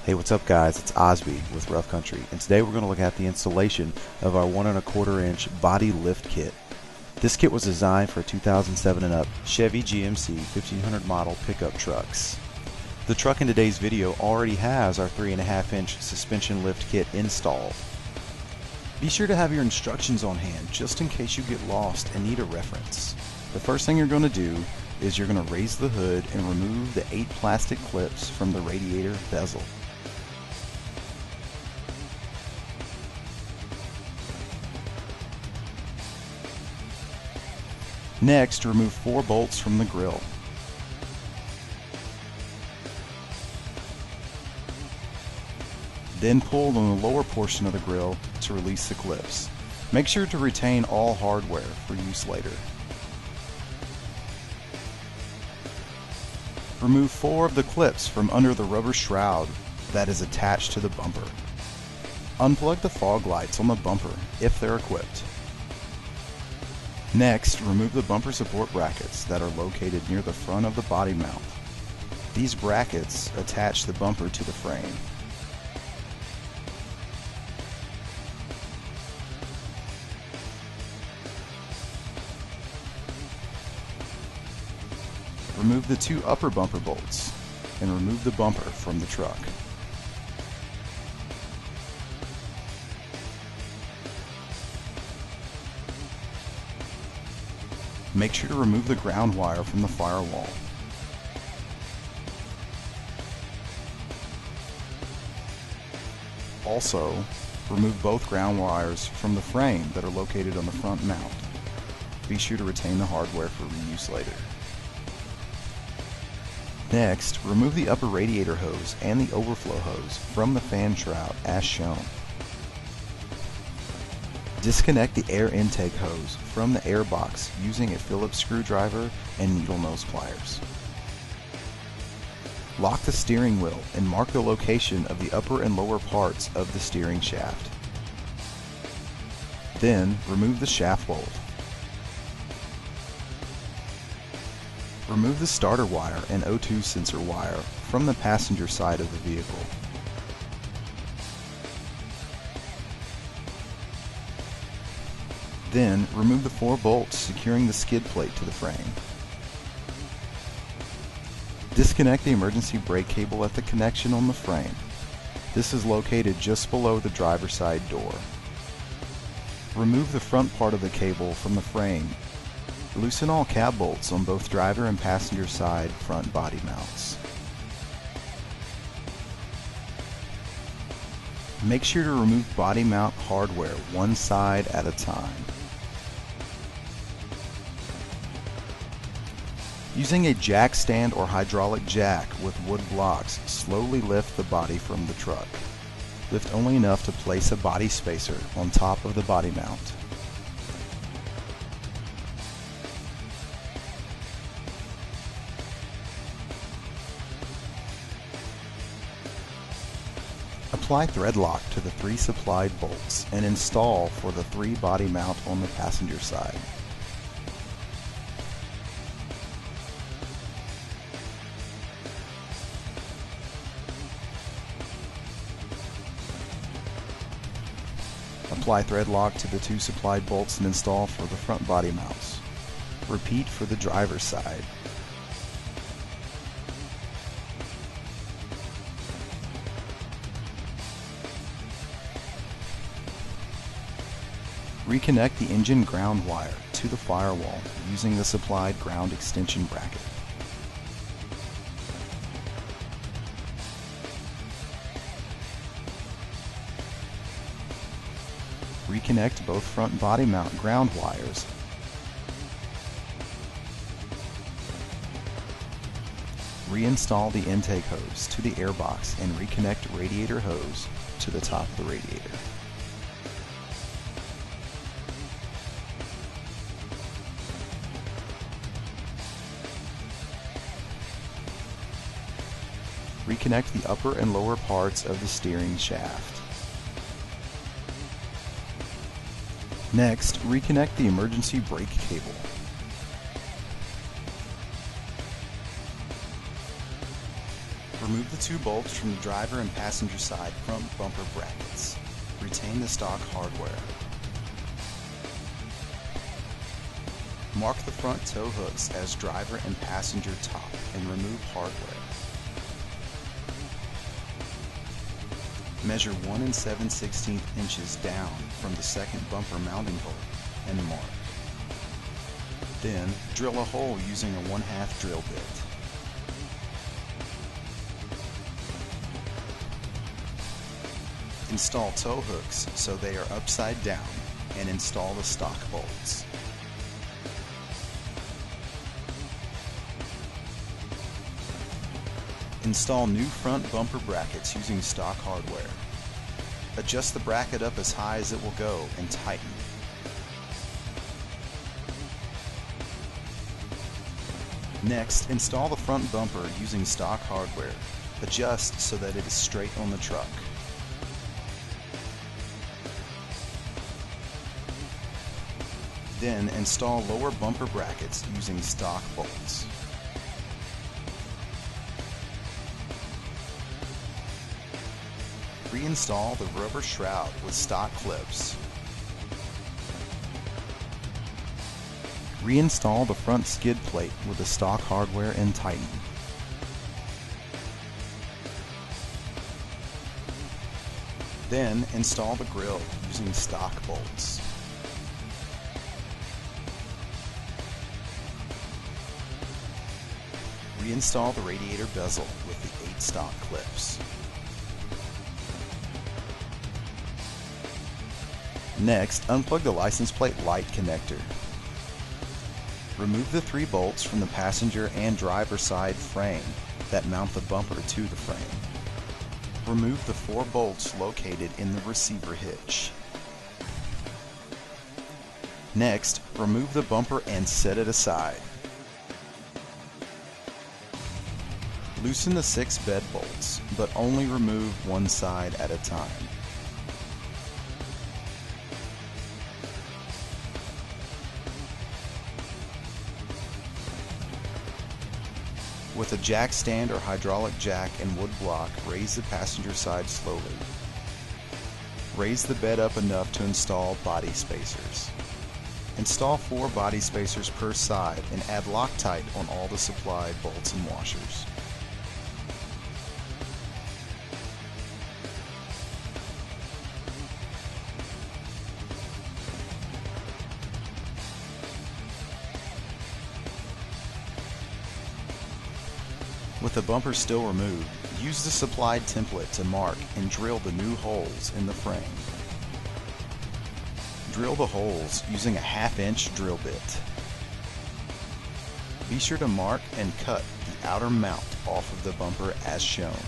Hey, what's up guys? It's Osby with Rough Country, and today we're going to look at the installation of our 1¼ inch body lift kit. This kit was designed for 2007 and up Chevy GMC 1500 model pickup trucks. The truck in today's video already has our 3½ inch suspension lift kit installed. Be sure to have your instructions on hand just in case you get lost and need a reference. The first thing you're going to do is you're going to raise the hood and remove the 8 plastic clips from the radiator bezel. Next, remove 4 bolts from the grill. Then pull on the lower portion of the grill to release the clips. Make sure to retain all hardware for use later. Remove 4 of the clips from under the rubber shroud that is attached to the bumper. Unplug the fog lights on the bumper if they're equipped. Next, remove the bumper support brackets that are located near the front of the body mount. These brackets attach the bumper to the frame. Remove the 2 upper bumper bolts and remove the bumper from the truck. Make sure to remove the ground wire from the firewall. Also, remove both ground wires from the frame that are located on the front mount. Be sure to retain the hardware for reuse later. Next, remove the upper radiator hose and the overflow hose from the fan shroud as shown. Disconnect the air intake hose from the airbox using a Phillips screwdriver and needle nose pliers. Lock the steering wheel and mark the location of the upper and lower parts of the steering shaft. Then, remove the shaft bolt. Remove the starter wire and O2 sensor wire from the passenger side of the vehicle. Then, remove the 4 bolts securing the skid plate to the frame. Disconnect the emergency brake cable at the connection on the frame. This is located just below the driver's side door. Remove the front part of the cable from the frame. Loosen all cab bolts on both driver and passenger side front body mounts. Make sure to remove body mount hardware one side at a time. Using a jack stand or hydraulic jack with wood blocks, slowly lift the body from the truck. Lift only enough to place a body spacer on top of the body mount. Apply thread lock to the 3 supplied bolts and install for the 3 body mount on the passenger side. Apply thread lock to the 2 supplied bolts and install for the front body mounts. Repeat for the driver's side. Reconnect the engine ground wire to the firewall using the supplied ground extension bracket. Reconnect both front body mount ground wires. Reinstall the intake hose to the airbox and reconnect radiator hose to the top of the radiator. Reconnect the upper and lower parts of the steering shaft. Next, reconnect the emergency brake cable. Remove the two bolts from the driver and passenger side front bumper brackets. Retain the stock hardware. Mark the front tow hooks as driver and passenger top and remove hardware. Measure 1 7/16 inches down from the second bumper mounting hole and mark. Then drill a hole using a 1/2 drill bit. Install tow hooks so they are upside down and install the stock bolts. Install new front bumper brackets using stock hardware. Adjust the bracket up as high as it will go and tighten. Next, install the front bumper using stock hardware. Adjust so that it is straight on the truck. Then install lower bumper brackets using stock bolts. Reinstall the rubber shroud with stock clips. Reinstall the front skid plate with the stock hardware and tighten. Then install the grille using stock bolts. Reinstall the radiator bezel with the 8 stock clips. Next, unplug the license plate light connector. Remove the 3 bolts from the passenger and driver side frame that mount the bumper to the frame. Remove the 4 bolts located in the receiver hitch. Next, remove the bumper and set it aside. Loosen the 6 bed bolts, but only remove one side at a time. With a jack stand or hydraulic jack and wood block, raise the passenger side slowly. Raise the bed up enough to install body spacers. Install 4 body spacers per side and add Loctite on all the supplied bolts and washers. With the bumper still removed, use the supplied template to mark and drill the new holes in the frame. Drill the holes using a 1/2 inch drill bit. Be sure to mark and cut the outer mount off of the bumper as shown.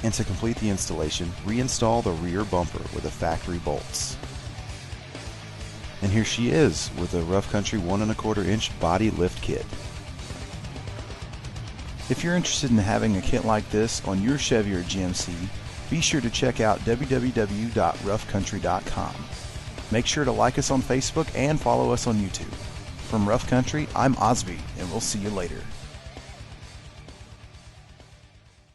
And to complete the installation, reinstall the rear bumper with the factory bolts. And here she is with a Rough Country 1 1/4 inch body lift kit. If you're interested in having a kit like this on your Chevy or GMC, be sure to check out www.roughcountry.com. Make sure to like us on Facebook and follow us on YouTube. From Rough Country, I'm Osby, and we'll see you later.